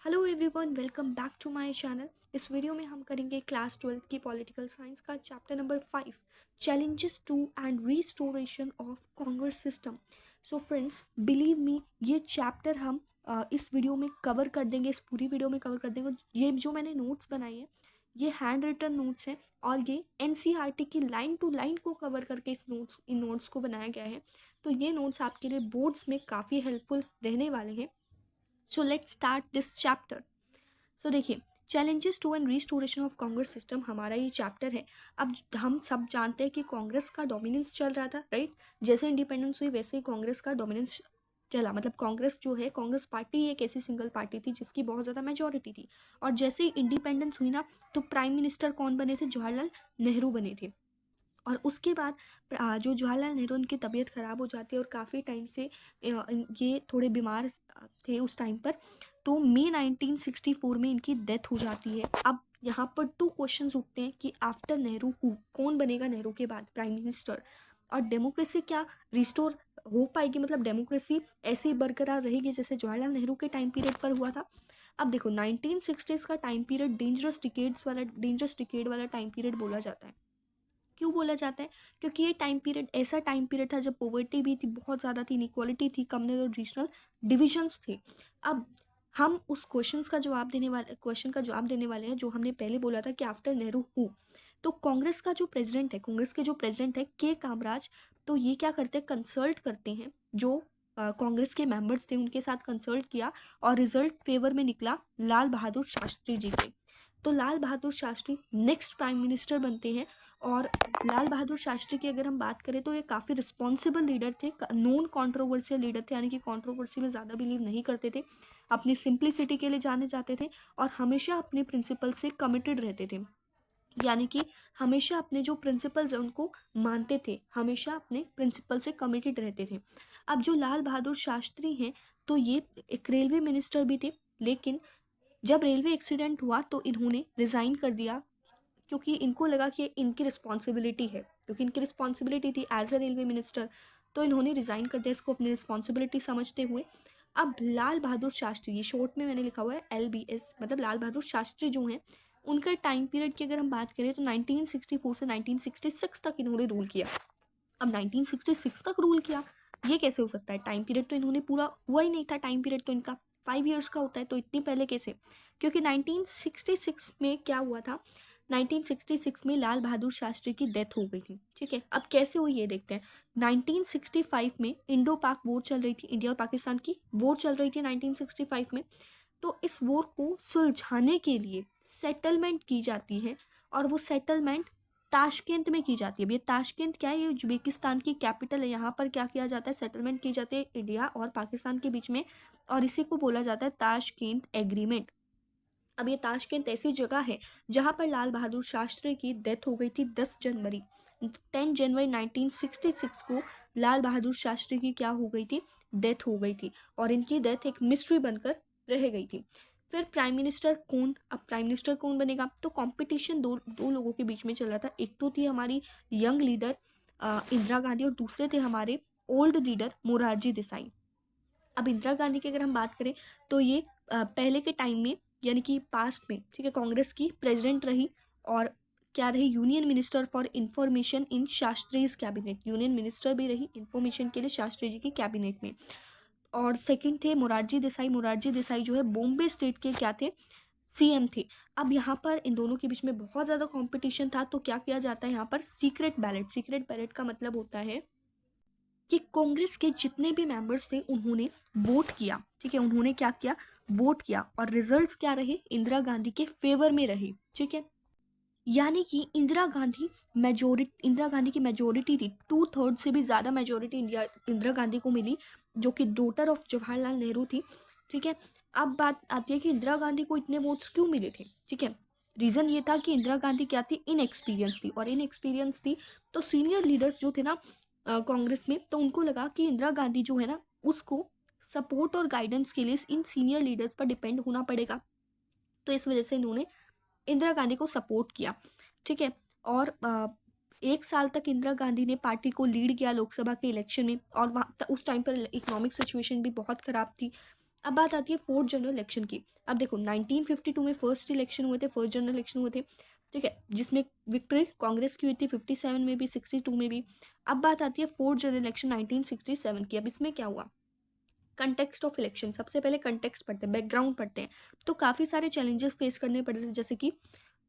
Hello everyone, welcome back to my channel. इस video में हम करेंगे क्लास 12 की पॉलिटिकल साइंस का chapter number 5, challenges to and restoration of Congress system. So friends, believe me, ये chapter हम इस वीडियो में कवर कर देंगे, इस पूरी वीडियो में कवर कर देंगे। ये जो मैंने नोट्स बनाए हैं, ये हैंड रिटन नोट्स हैं और ये एनसीईआरटी की लाइन टू लाइन को कवर करके इन नोट्स को बनाया गया है। तो ये नोट्स आपके लिए बोर्ड्स में काफ़ी हेल्पफुल रहने वाले हैं। So let's start this chapter. So देखिए, challenges to and restoration of Congress system हमारा ये चैप्टर है। अब हम सब जानते हैं कि कांग्रेस का डोमिनेंस चल रहा था, राइट। जैसे इंडिपेंडेंस हुई वैसे ही कांग्रेस का डोमिनेंस चला। मतलब कांग्रेस जो है, कांग्रेस पार्टी एक ऐसी सिंगल पार्टी थी जिसकी बहुत ज़्यादा मेजोरिटी थी। और जैसे ही इंडिपेंडेंस हुई ना, तो प्राइम मिनिस्टर कौन बने थे? जवाहरलाल नेहरू बने थे। और उसके बाद जो जवाहरलाल नेहरू, उनकी तबीयत ख़राब हो जाती है और काफ़ी टाइम से ये थोड़े बीमार थे उस टाइम पर। तो मई 1964 में इनकी डेथ हो जाती है। अब यहाँ पर टू क्वेश्चंस उठते हैं कि आफ्टर नेहरू हु, कौन बनेगा नेहरू के बाद प्राइम मिनिस्टर, और डेमोक्रेसी क्या रिस्टोर हो पाएगी? मतलब डेमोक्रेसी ऐसी बरकरार रहेगी जैसे जवाहरलाल नेहरू के टाइम पीरियड पर हुआ था। अब देखो, 1960s का टाइम पीरियड डेंजरस डिकेड वाला टाइम पीरियड बोला जाता है। क्यों बोला जाता है? क्योंकि ये टाइम पीरियड ऐसा टाइम पीरियड था जब पॉवर्टी भी थी, बहुत ज़्यादा थी, इनइक्वालिटी थी, कम्युनल और रीजनल डिविजन्स थे। अब हम उस क्वेश्चन का जवाब देने वाले हैं जो हमने पहले बोला था कि आफ्टर नेहरू हु। तो कांग्रेस के जो प्रेसिडेंट है के कामराज। तो ये क्या करते हैं? कंसल्ट करते हैं जो कांग्रेस के मेंबर्स थे, उनके साथ कंसल्ट किया और रिजल्ट फेवर में निकला लाल बहादुर शास्त्री जी के। तो Lal Bahadur Shastri next prime minister बनते हैं। और लाल बहादुर शास्त्री की अगर हम बात करें तो ये काफ़ी रिस्पॉन्सिबल लीडर थे, नॉन कंट्रोवर्शियल लीडर थे, यानी कि कंट्रोवर्सी में ज़्यादा बिलीव नहीं करते थे, अपनी सिंप्लिसिटी के लिए जाने जाते थे और हमेशा अपने प्रिंसिपल से कमिटेड रहते थे। यानी कि हमेशा अपने जो प्रिंसिपल्स हैं उनको मानते थे, हमेशा अपने प्रिंसिपल से कमिटेड रहते थे। अब जो लाल बहादुर शास्त्री हैं, तो ये एक रेलवे मिनिस्टर भी थे, लेकिन जब रेलवे एक्सीडेंट हुआ तो इन्होंने रिज़ाइन कर दिया, क्योंकि इनको लगा कि इनकी रिस्पॉन्सिबिलिटी है, क्योंकि इनकी रिस्पॉन्सिबिलिटी थी एज अ रेलवे मिनिस्टर। तो इन्होंने रिज़ाइन कर दिया, इसको अपनी रिस्पॉन्सिबिलिटी समझते हुए। अब लाल बहादुर शास्त्री, ये शॉर्ट में मैंने लिखा हुआ है LBS, मतलब लाल बहादुर शास्त्री जो हैं, उनका टाइम पीरियड की अगर हम बात करें तो 1964 से 1966 तक इन्होंने रूल किया। अब 1966 तक रूल किया, ये कैसे हो सकता है? टाइम पीरियड तो इन्होंने पूरा हुआ ही नहीं था, टाइम पीरियड तो इनका 5 years का होता है, तो इतनी पहले कैसे? क्योंकि 1966 में क्या हुआ था, 1966 में लाल बहादुर शास्त्री की डेथ हो गई थी, ठीक है। अब कैसे हुई ये देखते हैं। 1965 में इंडो पाक वॉर चल रही थी, इंडिया और पाकिस्तान की वॉर चल रही थी 1965 में। तो इस वॉर को सुलझाने के लिए सेटलमेंट की जाती है, और वो सेटलमेंट ताशकेंत में की जाती है। अब ये ताशकेंत क्या है? ये उज्बेकिस्तान की कैपिटल है। यहाँ पर क्या किया जाता है? सेटलमेंट की जाती है इंडिया और पाकिस्तान के बीच में, और इसी को बोला जाता है ताशकेंत एग्रीमेंट। अब ये ताशकेंत ऐसी जगह है जहाँ पर लाल बहादुर शास्त्री की डेथ हो गई थी 10 जनवरी 1966 को लाल बहादुर शास्त्री की क्या हो गई थी? डेथ हो गई थी, और इनकी डेथ एक मिस्ट्री बनकर रह गई थी। फिर प्राइम मिनिस्टर कौन? अब प्राइम मिनिस्टर कौन बनेगा? तो कंपटीशन दो दो लोगों के बीच में चल रहा था। एक तो थी हमारी यंग लीडर इंदिरा गांधी, और दूसरे थे हमारे ओल्ड लीडर मोरारजी देसाई। अब इंदिरा गांधी की अगर हम बात करें तो ये पहले के टाइम में, यानी कि पास्ट में, ठीक है, कांग्रेस की प्रेसिडेंट रही, और क्या रही? Union minister for information in Shastri's cabinet, union minister भी रही इंफॉर्मेशन के लिए शास्त्री जी की कैबिनेट में। और सेकंड थे मोरारजी देसाई जो है बॉम्बे स्टेट के क्या थे? CM थे। अब यहाँ पर इन दोनों के बीच में बहुत ज़्यादा कंपटीशन था, तो क्या किया जाता है यहाँ पर? सीक्रेट बैलेट का मतलब होता है कि कांग्रेस के जितने भी मेंबर्स थे उन्होंने वोट किया, ठीक है, उन्होंने क्या किया? वोट किया, और रिजल्ट्स क्या रहे? इंदिरा गांधी के फेवर में रहे, ठीक है। यानी कि इंदिरा गांधी की मेजोरिटी थी, 2/3 से भी ज़्यादा मेजोरिटी इंदिरा गांधी को मिली, जो कि डॉटर ऑफ जवाहरलाल नेहरू थी, ठीक है। अब बात आती है कि इंदिरा गांधी को इतने वोट्स क्यों मिले थे, ठीक है। रीज़न ये था कि इंदिरा गांधी क्या थी? इनएक्सपीरियंस थी। तो सीनियर लीडर्स जो थे ना कांग्रेस में, तो उनको लगा कि इंदिरा गांधी जो है ना, उसको सपोर्ट और गाइडेंस के लिए इन सीनियर लीडर्स पर डिपेंड होना पड़ेगा। तो इस वजह से इन्होंने इंदिरा गांधी को सपोर्ट किया, ठीक है। और 1 साल तक इंदिरा गांधी ने पार्टी को लीड किया लोकसभा के इलेक्शन में, और उस टाइम पर इकोनॉमिक सिचुएशन भी बहुत ख़राब थी। अब बात आती है फोर्थ जनरल इलेक्शन की। अब देखो 1952 में फर्स्ट इलेक्शन हुए थे, फर्स्ट जनरल इलेक्शन हुए थे, ठीक है, जिसमें विक्ट्री कांग्रेस की हुई थी 57 में भी 62 में भी। अब बात आती है फोर्थ जनरल इलेक्शन 1967 की। अब इसमें क्या हुआ, कंटेक्स्ट ऑफ इलेक्शन, सबसे पहले कंटेक्स्ट पढ़ते हैं, बैकग्राउंड पढ़ते हैं। तो काफ़ी सारे चैलेंजेस फेस करने पड़ रहे थे, जैसे कि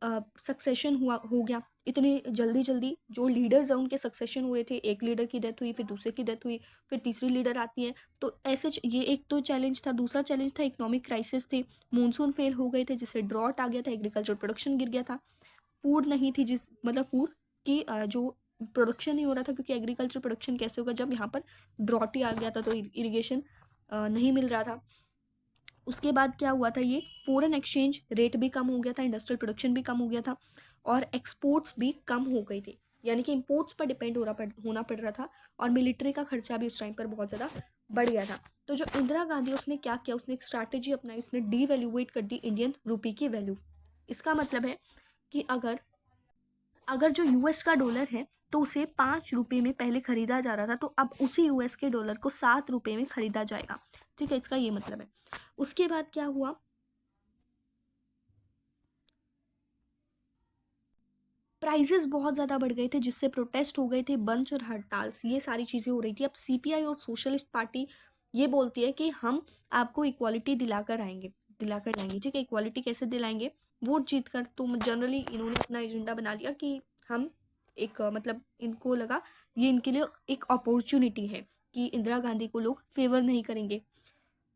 सक्सेशन हुआ हो गया इतनी जल्दी जल्दी, जो लीडर्स हैं उनके सक्सेशन हुए थे, एक लीडर की डेथ हुई, फिर दूसरे की डेथ हुई, फिर तीसरी लीडर आती है। तो ऐसे ये एक तो चैलेंज था। दूसरा चैलेंज था इकोनॉमिक क्राइसिस थे, मानसून फेल हो गए थे जिससे ड्रॉट आ गया था, एग्रीकल्चर प्रोडक्शन गिर गया था, फूड नहीं थी, जिस मतलब फूड की जो प्रोडक्शन नहीं हो रहा था, क्योंकि एग्रीकल्चर प्रोडक्शन कैसे होगा जब यहाँ पर ड्रॉट ही आ गया था, तो इरिगेशन नहीं मिल रहा था। उसके बाद क्या हुआ था, ये फॉरेन एक्सचेंज रेट भी कम हो गया था, इंडस्ट्रियल प्रोडक्शन भी कम हो गया था, और एक्सपोर्ट्स भी कम हो गई थी, यानी कि इम्पोर्ट्स पर डिपेंड होना पड़ रहा था, और मिलिट्री का खर्चा भी उस टाइम पर बहुत ज़्यादा बढ़ गया था। तो जो इंदिरा गांधी, उसने क्या किया, उसने एक स्ट्रैटेजी अपनाई, उसने डीवैल्यूएट कर दी इंडियन रूपी की वैल्यू। इसका मतलब है कि अगर अगर जो यूएस का डॉलर है तो उसे 5 रुपये में पहले खरीदा जा रहा था, तो अब उसी यूएस के डॉलर को 7 रुपये में खरीदा जाएगा, ठीक है, इसका ये मतलब है। उसके बाद क्या हुआ, प्राइजेस बहुत ज़्यादा बढ़ गए थे, जिससे प्रोटेस्ट हो गए थे, बंद और हड़ताल, ये सारी चीज़ें हो रही थी। अब सीपीआई और सोशलिस्ट पार्टी ये बोलती है कि हम आपको इक्वालिटी दिलाकर लाएंगे, ठीक है। इक्वालिटी कैसे दिलाएंगे, वोट जीत कर। तो जनरली इन्होंने अपना एजेंडा बना लिया कि हम एक मतलब इनको लगा ये इनके लिए एक अपॉर्चुनिटी है कि इंदिरा गांधी को लोग फेवर नहीं करेंगे।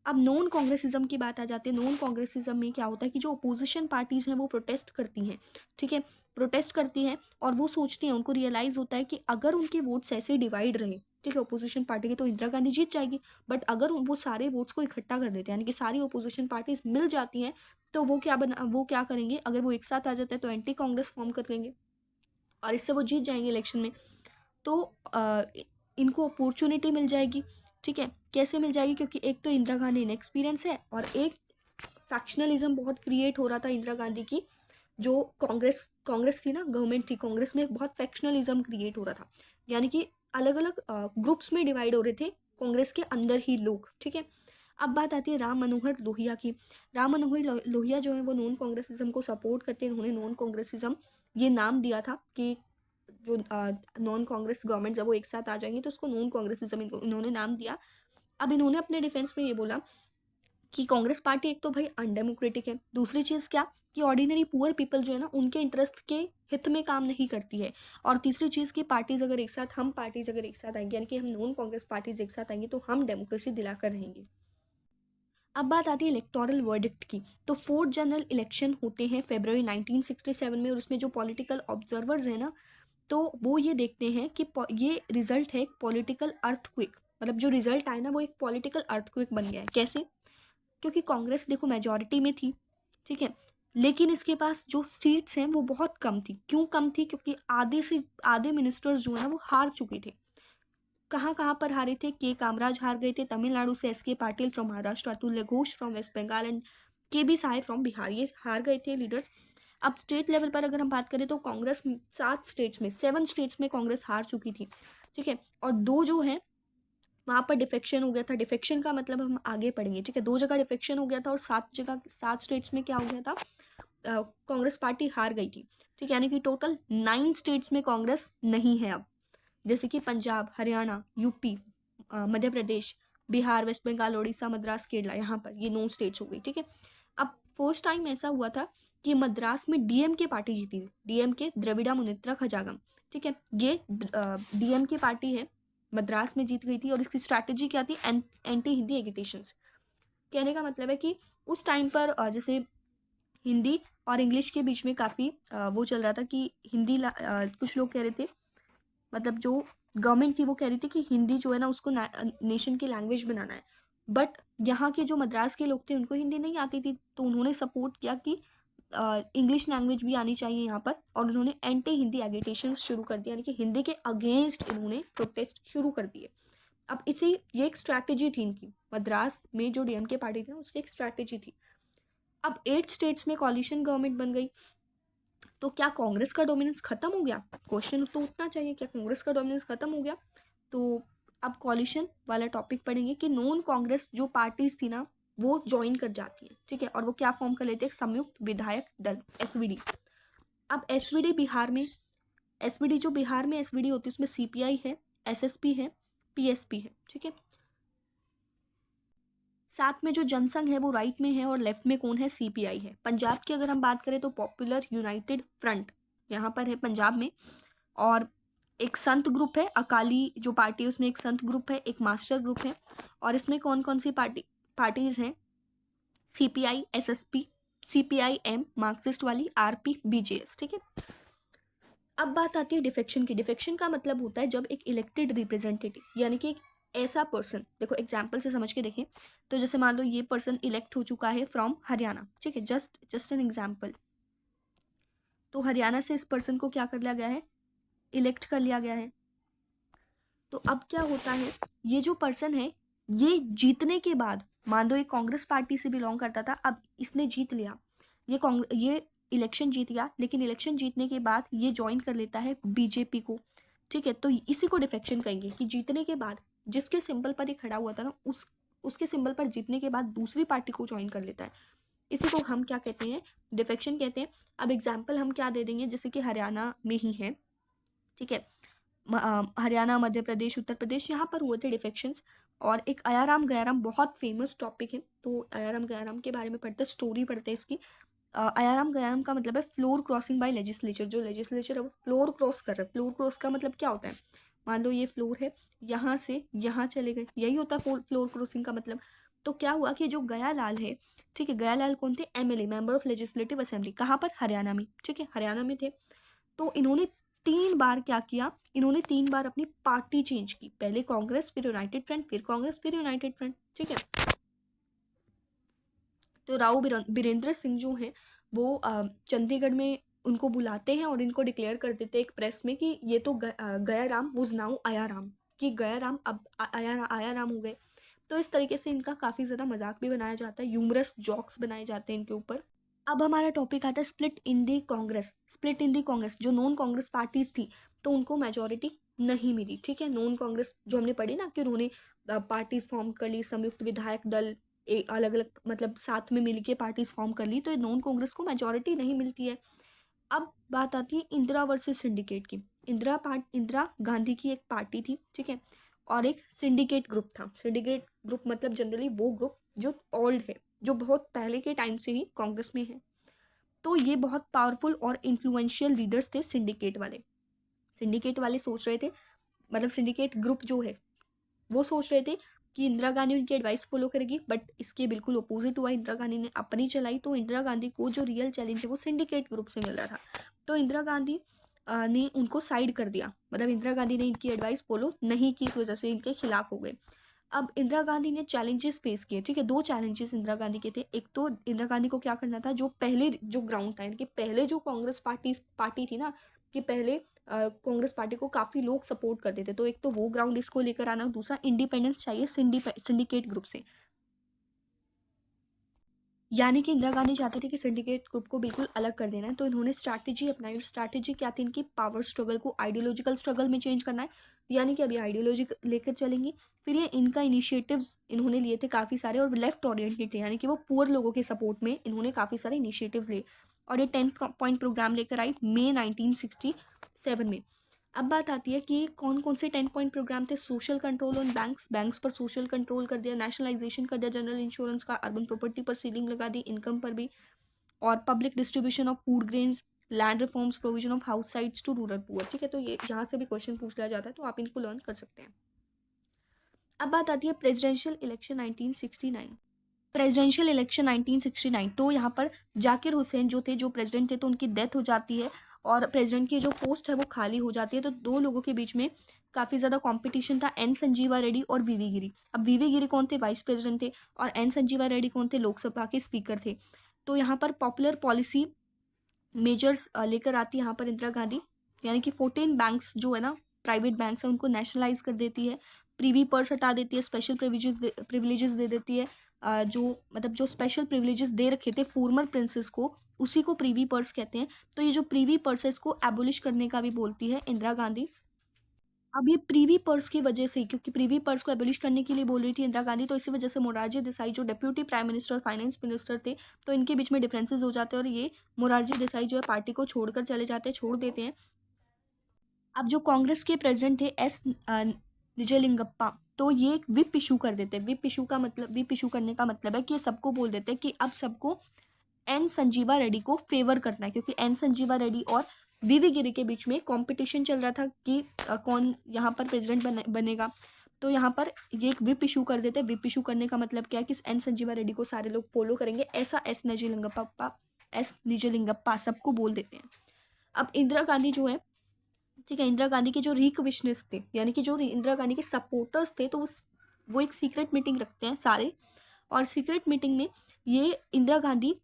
अब नॉन कांग्रेसिज्म की बात आ जाती है। नॉन कांग्रेसिज्म में क्या होता है कि जो अपोजिशन पार्टीज हैं वो प्रोटेस्ट करती हैं, ठीक है, प्रोटेस्ट करती हैं, और वो सोचती हैं, उनको रियलाइज होता है कि अगर उनके वोट्स ऐसे डिवाइड रहे, ठीक है, अपोजिशन पार्टी के, तो इंदिरा गांधी जीत जाएगी। बट अगर वो सारे वोट्स को इकट्ठा कर देते हैं, यानी कि सारी अपोजिशन पार्टीज मिल जाती हैं, तो वो क्या करेंगे, अगर वो एक साथ आ जाते हैं तो एंटी कांग्रेस फॉर्म कर लेंगे, और इससे वो जीत जाएंगे इलेक्शन में। तो इनको अपॉर्चुनिटी मिल जाएगी, ठीक है। कैसे मिल जाएगी, क्योंकि एक तो इंदिरा गांधी इनएक्सपीरियंस है, और एक फैक्शनलिज्म बहुत क्रिएट हो रहा था इंदिरा गांधी की, जो कांग्रेस थी ना, गवर्नमेंट थी, कांग्रेस में बहुत फैक्शनलिज्म क्रिएट हो रहा था, यानी कि अलग अलग ग्रुप्स में डिवाइड हो रहे थे कांग्रेस के अंदर ही लोग, ठीक है। अब बात आती है राम मनोहर लोहिया की। राम मनोहर लोहिया जो है वो नॉन कांग्रेसिज्म को सपोर्ट करते हैं। उन्होंने नॉन कांग्रेसिज्म ये नाम दिया था कि जो नॉन कांग्रेस गवर्नमेंट जब वो एक साथ आ जाएंगी तो उसको नॉन कांग्रेसिज्म इन्होंने नाम दिया। अब इन्होंने अपने डिफेंस में ये बोला कि कांग्रेस पार्टी एक तो भाई अनडेमोक्रेटिक है, दूसरी चीज़ क्या कि ऑर्डिनरी पुअर पीपल जो है ना उनके इंटरेस्ट के हित में काम नहीं करती है, और तीसरी चीज़ की हम पार्टीज अगर एक साथ आएंगे, यानी कि हम नॉन कांग्रेस पार्टीज एक साथ आएंगे, तो हम डेमोक्रेसी दिलाकर रहेंगे। अब बात आती है इलेक्टोरल वर्डिक्ट की। तो फोर्थ जनरल इलेक्शन होते हैं फरवरी 1967 में, और उसमें जो पॉलिटिकल ऑब्जर्वर्स हैं ना, तो वो ये देखते हैं कि ये रिजल्ट है एक पॉलिटिकल अर्थक्वेक, मतलब जो रिजल्ट आया ना वो एक पॉलिटिकल अर्थक्वेक बन गया है। कैसे, क्योंकि कांग्रेस देखो मेजॉरिटी में थी, ठीक है, लेकिन इसके पास जो सीट्स हैं वो बहुत कम थी। क्यों कम थी, क्योंकि आधे मिनिस्टर्स जो है ना वो हार चुके थे। कहाँ कहाँ पर हारे थे, के कामराज हार गए थे तमिलनाडु से, एस के Patil from Maharashtra, Atulya Ghosh from west Bengal, and K B Sahay from Bihar, ये हार गए थे लीडर्स। अब स्टेट लेवल पर अगर हम बात करें तो कांग्रेस 7 स्टेट्स में कांग्रेस हार चुकी थी, ठीक है, और दो जो है वहाँ पर डिफेक्शन हो गया था। डिफेक्शन का मतलब हम आगे पढ़ेंगे, ठीक है, 2 जगह डिफेक्शन हो गया था, और 7 स्टेट्स में क्या हो गया था, कांग्रेस पार्टी हार गई थी, ठीक है, यानी कि टोटल 9 स्टेट्स में कांग्रेस नहीं है अब, जैसे कि पंजाब, हरियाणा, यूपी, मध्य प्रदेश, बिहार, वेस्ट बंगाल, उड़ीसा, मद्रास, केरला, यहाँ पर ये 9 स्टेट्स हो गई, ठीक है। अब फर्स्ट टाइम ऐसा हुआ था कि मद्रास में डीएमके पार्टी जीती थी, डीएमके द्रविड़ा मुनेत्र खजागम, ठीक है, ये डीएमके पार्टी है, मद्रास में जीत गई थी, और इसकी स्ट्रैटेजी क्या थी, एंटी हिंदी एगिटेशंस। कहने का मतलब है कि उस टाइम पर जैसे हिंदी और इंग्लिश के बीच में काफ़ी वो चल रहा था कि कुछ लोग कह रहे थे, मतलब जो गवर्नमेंट थी वो कह रही थी कि हिंदी जो है ना उसको नेशन की लैंग्वेज बनाना है, बट यहाँ के जो मद्रास के लोग थे उनको हिंदी नहीं आती थी, तो उन्होंने सपोर्ट किया कि इंग्लिश लैंग्वेज भी आनी चाहिए यहाँ पर, और उन्होंने एंटी हिंदी एगिटेशन शुरू कर दिया, यानी कि हिंदी के अगेंस्ट इन्होंने प्रोटेस्ट शुरू कर दिए। अब इसी ये एक स्ट्रैटेजी थी इनकी, मद्रास में जो डीएमके पार्टी थी उसकी एक स्ट्रैटेजी थी। अब 8 स्टेट्स में कॉलिशन गवर्नमेंट बन गई, तो क्या कांग्रेस का डोमिनेंस खत्म हो गया, क्वेश्चन तो उठना चाहिए, क्या कांग्रेस का डोमिनेंस खत्म हो गया। तो अब कॉलिशन वाला टॉपिक पढ़ेंगे कि नॉन कांग्रेस जो पार्टीज थी ना, वो ज्वाइन कर जाती हैं, ठीक है, और वो क्या फॉर्म कर लेते हैं, संयुक्त विधायक दल, एसवीडी। अब एसवीडी बिहार में, एसवीडी जो बिहार में एसवीडी होती है उसमें सीपीआई है, एसएसपी है, पीएसपी है, ठीक है। साथ में जो जनसंघ है वो राइट में है और लेफ्ट में कौन है, सीपीआई है। पंजाब की अगर हम बात करें तो पॉपुलर यूनाइटेड फ्रंट यहाँ पर है पंजाब में, और एक संत ग्रुप है, अकाली जो पार्टी है उसमें एक संत ग्रुप है, एक मास्टर ग्रुप है, और इसमें कौन कौन सी पार्टीज हैं, CPI, SSP, CPI M Marxist वाली, आरपी, बीजेएस, ठीक है। अब बात आती है डिफेक्शन की। डिफेक्शन का मतलब होता है जब एक इलेक्टेड रिप्रेजेंटेटिव, यानी कि एक ऐसा पर्सन, देखो एग्जाम्पल से समझ के देखें, तो जैसे मान लो ये पर्सन इलेक्ट हो चुका है फ्रॉम हरियाणा, ठीक है, जस्ट एन एग्जाम्पल। तो हरियाणा से इस पर्सन को क्या कर लिया गया है, इलेक्ट कर लिया गया है। तो अब क्या होता है, ये जो पर्सन है ये जीतने के बाद, मान लो ये कांग्रेस पार्टी से बिलोंग करता था, अब इसने जीत लिया, ये इलेक्शन जीत गया, लेकिन इलेक्शन जीतने के बाद ये ज्वाइन कर लेता है बीजेपी को, ठीक है। तो इसी को डिफेक्शन कहेंगे कि जीतने के बाद जिसके सिंबल पर ये खड़ा हुआ था ना, उसके सिंबल पर जीतने के बाद दूसरी पार्टी को ज्वाइन कर लेता है, इसी को हम क्या कहते हैं, डिफेक्शन कहते हैं। अब एग्जाम्पल हम क्या दे देंगे, जैसे कि हरियाणा में ही है, ठीक है, हरियाणा, मध्य प्रदेश, उत्तर प्रदेश, यहाँ पर हुए थे डिफेक्शंस। और एक आयाराम गयाराम बहुत फेमस टॉपिक है, तो आयाराम गयाराम के बारे में पढ़ते, स्टोरी पढ़ते हैं इसकी। आयाराम गयाराम का मतलब है फ्लोर क्रॉसिंग बाय लेजिस्लेचर, जो लेजिस्लेचर है वो फ्लोर क्रॉस कर रहा है। फ्लोर क्रॉस का मतलब क्या होता है, मान लो ये फ्लोर है, यहाँ से यहाँ चले गए, यही होता है फ्लोर क्रॉसिंग का मतलब। तो क्या हुआ कि जो गयालाल है, ठीक है, गयालाल कौन थे, MLA, member of legislative assembly, कहाँ पर, हरियाणा में, ठीक है, हरियाणा में थे। तो इन्होंने 3 बार क्या किया, इन्होंने 3 बार अपनी पार्टी चेंज की, पहले कांग्रेस, फिर यूनाइटेड फ्रंट, फिर कांग्रेस, फिर यूनाइटेड फ्रंट, ठीक है। तो राव बीरेंद्र सिंह जो हैं वो चंडीगढ़ में उनको बुलाते हैं और इनको डिक्लेयर कर देते हैं एक प्रेस में कि ये तो गया राम वुज नाउ आया राम, कि गया राम अब आया राम हो गए। तो इस तरीके से इनका काफ़ी ज़्यादा मजाक भी बनाया जाता है, ह्यूमरस जॉक्स बनाए जाते हैं इनके ऊपर। अब हमारा टॉपिक आता है split in the Congress. Split in the Congress, जो नॉन कांग्रेस पार्टीज थी तो उनको मेजोरिटी नहीं मिली, ठीक है। नॉन कांग्रेस जो हमने पढ़ी ना कि उन्होंने पार्टीज फॉर्म कर ली, संयुक्त विधायक दल, अलग अलग मतलब साथ में मिलके पार्टीज फॉर्म कर ली, तो नॉन कांग्रेस को मेजोरिटी नहीं मिलती है। अब बात आती है इंदिरा वर्सेस सिंडिकेट की। इंदिरा गांधी की एक पार्टी थी, ठीक है, और एक सिंडिकेट ग्रुप था। सिंडिकेट ग्रुप मतलब जनरली वो ग्रुप जो ओल्ड है, जो बहुत पहले के टाइम से ही कांग्रेस में है। तो ये बहुत पावरफुल और इन्फ्लुएंशियल लीडर्स थे सिंडिकेट वाले। सिंडिकेट वाले सोच रहे थे, मतलब सिंडिकेट ग्रुप जो है वो सोच रहे थे कि इंदिरा गांधी उनकी एडवाइस फॉलो करेगी, बट इसके बिल्कुल अपोजिट हुआ, इंदिरा गांधी ने अपनी चलाई। तो इंदिरा गांधी को जो रियल चैलेंज है वो सिंडिकेट ग्रुप से मिल रहा था। तो इंदिरा गांधी ने उनको साइड कर दिया, मतलब इंदिरा गांधी ने इनकी एडवाइस फॉलो नहीं की, इस वजह से इनके खिलाफ हो गए। अब इंदिरा गांधी ने चैलेंजेस फेस किए, ठीक है, 2 चैलेंजेस इंदिरा गांधी के थे। एक तो इंदिरा गांधी को क्या करना था, जो पहले जो ग्राउंड था, इनके पहले जो कांग्रेस पार्टी थी ना, कि पहले कांग्रेस पार्टी को काफ़ी लोग सपोर्ट करते थे, तो एक तो वो ग्राउंड इसको लेकर आना, दूसरा इंडिपेंडेंस चाहिए सिंडिकेट ग्रुप से। यानी कि इंदिरा गांधी चाहते थे कि सिंडिकेट ग्रुप को बिल्कुल अलग कर देना है, तो इन्होंने स्ट्रैटेजी अपनाई। स्ट्रैटेजी क्या थी इनकी, पावर स्ट्रगल को आइडियोलॉजिकल स्ट्रगल में चेंज करना है, यानी कि अभी आइडियोलॉजी लेकर चलेंगी। फिर ये इनका इनिशिएटिव इन्होंने लिए थे काफ़ी सारे, और लेफ्ट ओरिएंटेड थे, यानी कि वो पुअर लोगों के सपोर्ट में इन्होंने काफ़ी सारे इनिशिएटिव्स लिए। और ये 10 पॉइंट प्रोग्राम लेकर आई मई 1967 में। अब बात आती है कि कौन कौन से 10 पॉइंट प्रोग्राम थे। सोशल कंट्रोल ऑन बैंक्स पर सोशल कंट्रोल कर दिया, नेशनलाइजेशन कर दिया जनरल इंश्योरेंस का, अर्बन प्रॉपर्टी पर सीलिंग लगा दी, इनकम पर भी, और public distribution of food grains, land reforms, provision of house sites to rural poor, ठीक है। तो ये यहाँ से भी क्वेश्चन पूछ लिया जाता है, तो आप इनको लर्न कर सकते हैं। अब बात आती है प्रेसिडेंशियल इलेक्शन 1969। प्रेसिडेंशियल इलेक्शन 1969, तो यहाँ पर जाकिर हुसैन जो थे, जो प्रेसिडेंट थे, तो उनकी डेथ हो जाती है और प्रेसिडेंट की जो पोस्ट है वो खाली हो जाती है। तो 2 लोगों के बीच में काफ़ी ज़्यादा कंपटीशन था, एन संजीवा रेड्डी और वीवी गिरी। अब वीवी गिरी कौन थे, वाइस प्रेसिडेंट थे, और एन संजीवा रेड्डी कौन थे, लोकसभा के स्पीकर थे। तो यहाँ पर पॉपुलर पॉलिसी मेजर्स लेकर आती है यहाँ पर इंदिरा गांधी, यानी कि 14 बैंक्स जो है ना, प्राइवेट बैंक्स हैं, उनको नेशनलाइज कर देती है, प्रीवी पर्स हटा देती है, स्पेशल प्रिविलेजेस दे देती है। जो मतलब जो स्पेशल प्रिविलेजेस दे रखे थे फॉर्मर प्रिंसेस को, उसी को प्रीवी पर्स कहते हैं। तो ये जो प्रीवी पर्स है इसको एबोलिश करने का भी बोलती है इंदिरा गांधी। अब ये प्रीवी पर्स की वजह से, क्योंकि प्रीवी पर्स को एबोलिश करने के लिए बोल रही थी इंदिरा गांधी, तो इसी वजह से मोरारजी देसाई जो डेप्यूटी प्राइम मिनिस्टर और फाइनेंस मिनिस्टर थे, तो इनके बीच में डिफरेंसेस हो जाते हैं और ये मोरारजी देसाई जो है पार्टी को छोड़कर चले जाते हैं, छोड़ देते हैं। अब जो कांग्रेस के प्रेसिडेंट थे एस निजलिंगप्पा, तो ये एक विप इशू कर देते हैं। विप इशू करने का मतलब है कि ये सबको बोल देते हैं कि अब सबको एन संजीवा रेड्डी को फेवर करना है, क्योंकि एन संजीवा रेड्डी और वीवी गिरी के बीच में कंपटीशन चल रहा था कि कौन यहाँ पर प्रेसिडेंट बनेगा। तो यहाँ पर ये एक विप इशू कर देते हैं। विप इशू करने का मतलब क्या है कि एन संजीवा रेड्डी को सारे लोग फॉलो करेंगे, ऐसा एस निजलिंगप्पा सबको बोल देते हैं। अब इंदिरा गांधी जो है, ठीक है, इंदिरा गांधी के जो रिक्विशनिस्ट थे, यानी कि जो इंदिरा गांधी के सपोर्टर्स थे, तो वो एक सीक्रेट मीटिंग रखते हैं सारे, और सीक्रेट मीटिंग में ये इंदिरा गांधी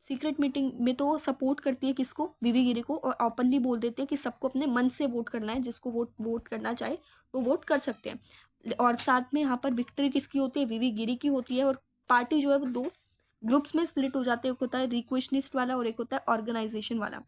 सीक्रेट मीटिंग में तो सपोर्ट करती है किसको, वीवी गिरी को, और ओपनली बोल देते हैं कि सबको अपने मन से वोट करना है, जिसको वोट करना चाहे वो वोट कर सकते हैं। और साथ में यहाँ पर विक्ट्री किसकी होती है, वीवी गिरी की होती है। और पार्टी जो है वो दो ग्रुप्स में स्प्लिट हो जाते हैं, एक होता है रिक्वेशनिस्ट वाला और एक होता है ऑर्गेनाइजेशन वाला।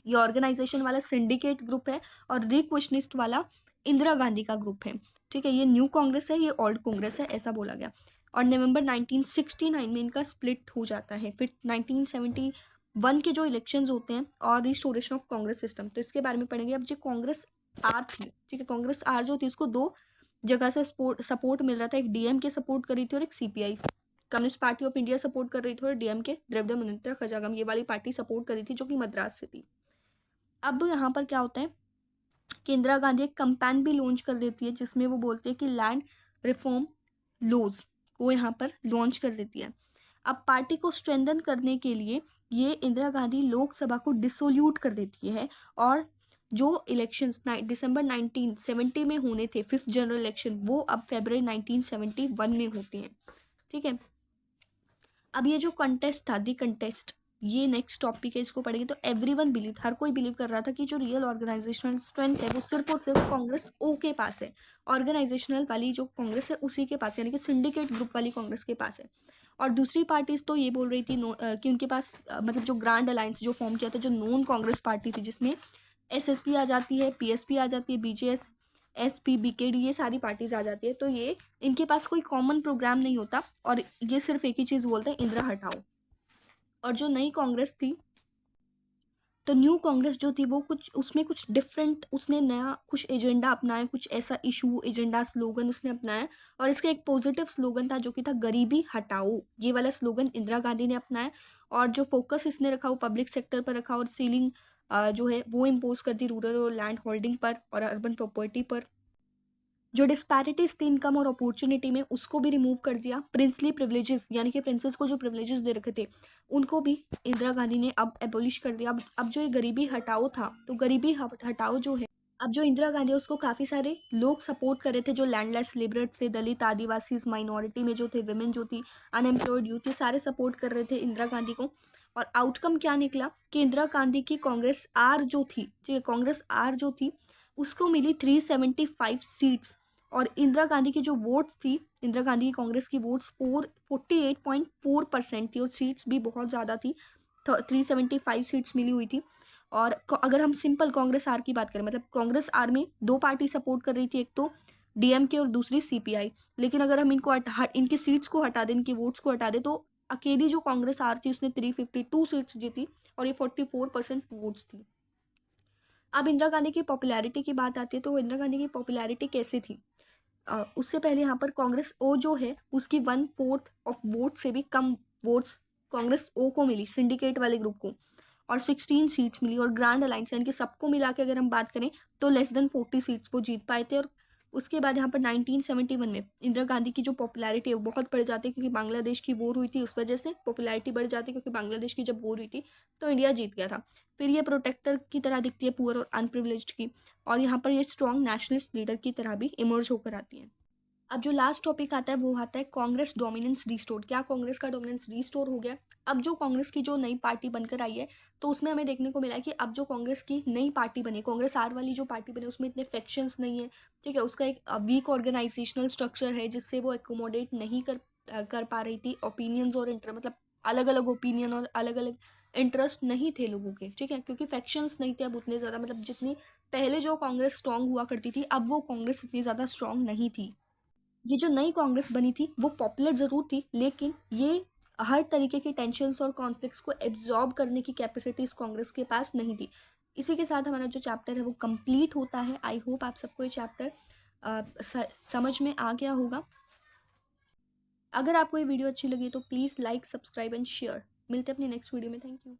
ये ऑर्गेनाइजेशन वाला सिंडिकेट ग्रुप है और रिक्वेशनिस्ट वाला इंदिरा गांधी का ग्रुप है। ठीक है, ये न्यू कांग्रेस है, ये ओल्ड कांग्रेस है, ऐसा बोला गया। और नवंबर 1969 में इनका स्प्लिट हो जाता है। फिर 1971 के जो इलेक्शंस होते हैं और रिस्टोरेशन ऑफ कांग्रेस सिस्टम, तो इसके बारे में पढ़ेंगे। अब जो कांग्रेस आर थी, ठीक है, कांग्रेस आर जो थी, इसको दो जगह से सपोर्ट मिल रहा था। एक डीएमके सपोर्ट कर रही थी और एक CPI communist party of India support कर रही थी, और डीएमके द्रविड़ मुनेत्र कजागम ये वाली पार्टी सपोर्ट कर रही थी, जो कि मद्रास से थी। अब यहाँ पर क्या होता है कि इंदिरा गांधी एक कंपेन भी लॉन्च कर देती है, जिसमें वो बोलती है कि लैंड रिफॉर्म लॉज को यहाँ पर लॉन्च कर देती है। अब पार्टी को स्ट्रेंथन करने के लिए ये इंदिरा गांधी लोकसभा को डिसोल्यूट कर देती है, और जो इलेक्शंस दिसंबर 1970 में होने थे, 5th जनरल इलेक्शन, वो अब फरवरी 1971 में होते हैं। ठीक है, अब ये जो कंटेस्ट था, दी कंटेस्ट, ये नेक्स्ट टॉपिक है, इसको पढ़ेंगे। तो एवरीवन बिलीव, हर कोई बिलीव कर रहा था कि जो रियल ऑर्गेनाइजेशनल स्ट्रेंथ है वो सिर्फ और सिर्फ कांग्रेस ओ के पास है। ऑर्गेनाइजेशनल वाली जो कांग्रेस है उसी के पास है, यानी कि सिंडिकेट ग्रुप वाली कांग्रेस के पास है। और दूसरी पार्टीज तो ये बोल रही थी कि उनके पास मतलब जो ग्रैंड अलायंस जो फॉर्म किया था, जो नॉन कांग्रेस पार्टी थी, जिसमें एसएसपी आ जाती है, पीएसपी आ जाती है, बीजेएस, एसपी, बीकेडी, ये सारी पार्टीज आ जाती है। तो ये इनके पास कोई कॉमन प्रोग्राम नहीं होता, और ये सिर्फ एक ही चीज़ बोलते हैं, इंदिरा हटाओ। और जो नई कांग्रेस थी, तो न्यू कांग्रेस जो थी वो कुछ उसमें कुछ डिफरेंट, उसने नया कुछ एजेंडा अपनाया, कुछ ऐसा इशू, एजेंडा, स्लोगन उसने अपनाया। और इसका एक पॉजिटिव स्लोगन था जो कि था गरीबी हटाओ, ये वाला स्लोगन इंदिरा गांधी ने अपनाया। और जो फोकस इसने रखा वो पब्लिक सेक्टर पर रखा, और सीलिंग जो है वो इम्पोज कर दी रूरल और लैंड होल्डिंग पर और अर्बन प्रॉपर्टी पर। जो डिस्पैरिटीज थी इनकम और अपॉर्चुनिटी में, उसको भी रिमूव कर दिया। प्रिंसली प्रिविलेजेस, यानी कि प्रिंसेस को जो प्रिविलेजेस दे रखे थे उनको भी इंदिरा गांधी ने अब एबोलिश कर दिया। अब जो ये गरीबी हटाओ था, तो गरीबी हटाओ जो है, अब जो इंदिरा गांधी है उसको काफ़ी सारे लोग सपोर्ट कर रहे थे, जो लैंडलेस लेबरर थे, दलित, आदिवासी, माइनॉरिटी में जो थे, विमेन जो थी, अनएम्प्लॉयड यूथ, ये सारे सपोर्ट कर रहे थे इंदिरा गांधी को। और आउटकम क्या निकला कि इंदिरा गांधी की कांग्रेस आर जो थी, ठीक है, कांग्रेस आर जो थी उसको मिली 375 सीट्स। और इंदिरा गांधी की जो वोट्स थी, इंदिरा गांधी की कांग्रेस की वोट्स 48.4% थी, और सीट्स भी बहुत ज़्यादा थी, 375 सीट्स मिली हुई थी। और अगर हम सिंपल कांग्रेस आर की बात करें, मतलब कांग्रेस आर में दो पार्टी सपोर्ट कर रही थी, एक तो डीएमके और दूसरी सीपीआई। लेकिन अगर हम इनको इनकी सीट्स को हटा दें, इनकी वोट्स को हटा दें, तो अकेली जो कांग्रेस आर थी उसने 352 सीट्स जीती, और ये 44% वोट्स थी। अब इंदिरा गांधी की पॉपुलैरिटी की बात आती है, तो इंदिरा गांधी की पॉपुलैरिटी कैसे थी? उससे पहले यहाँ पर कांग्रेस ओ जो है उसकी 1/4 ऑफ वोट से भी कम वोट्स कांग्रेस ओ को मिली, सिंडिकेट वाले ग्रुप को, और 16 सीट्स मिली। और ग्रैंड अलायंस यानी कि सबको मिला के अगर हम बात करें तो लेस देन 40 सीट्स वो जीत पाए थे। और उसके बाद यहाँ पर 1971 में इंदिरा गांधी की जो पॉपुलैरिटी है वो बहुत बढ़ जाती है, क्योंकि बांग्लादेश की वॉर हुई थी, उस वजह से पॉपुलैरिटी बढ़ जाती है, क्योंकि बांग्लादेश की जब वॉर हुई थी तो इंडिया जीत गया था। फिर ये प्रोटेक्टर की तरह दिखती है पुअर और अनप्रिविलेज्ड की, और यहाँ पर ये स्ट्रॉन्ग नेशनलिस्ट लीडर की तरह भी इमर्ज होकर आती है। अब जो लास्ट टॉपिक आता है वो आता है कांग्रेस डोमिनेंस रिस्टोर। क्या कांग्रेस का डोमिनेंस रिस्टोर हो गया? अब जो कांग्रेस की जो नई पार्टी बनकर आई है, तो उसमें हमें देखने को मिला है कि अब जो कांग्रेस की नई पार्टी बनी, कांग्रेस आर वाली जो पार्टी बनी, उसमें इतने फैक्शंस नहीं है। ठीक है, उसका एक वीक ऑर्गेनाइजेशनल स्ट्रक्चर है, जिससे वो एकोमोडेट नहीं कर पा रही थी ओपिनियंस और मतलब अलग अलग ओपिनियन और अलग अलग इंटरेस्ट नहीं थे लोगों के, ठीक है, क्योंकि फैक्शंस नहीं थे अब उतने ज़्यादा, मतलब जितनी पहले जो कांग्रेस स्ट्रांग हुआ करती थी अब वो कांग्रेस इतनी ज़्यादा स्ट्रांग नहीं थी। ये जो नई कांग्रेस बनी थी वो पॉपुलर ज़रूर थी, लेकिन ये हर तरीके के टेंशन्स और कॉन्फ्लिक्ट्स को एब्जॉर्ब करने की कैपेसिटी इस कांग्रेस के पास नहीं थी। इसी के साथ हमारा जो चैप्टर है वो कंप्लीट होता है। आई होप आप सबको ये चैप्टर समझ में आ गया होगा। अगर आपको ये वीडियो अच्छी लगी तो please like, subscribe and share. मिलते हैं अपनी नेक्स्ट वीडियो में। Thank you.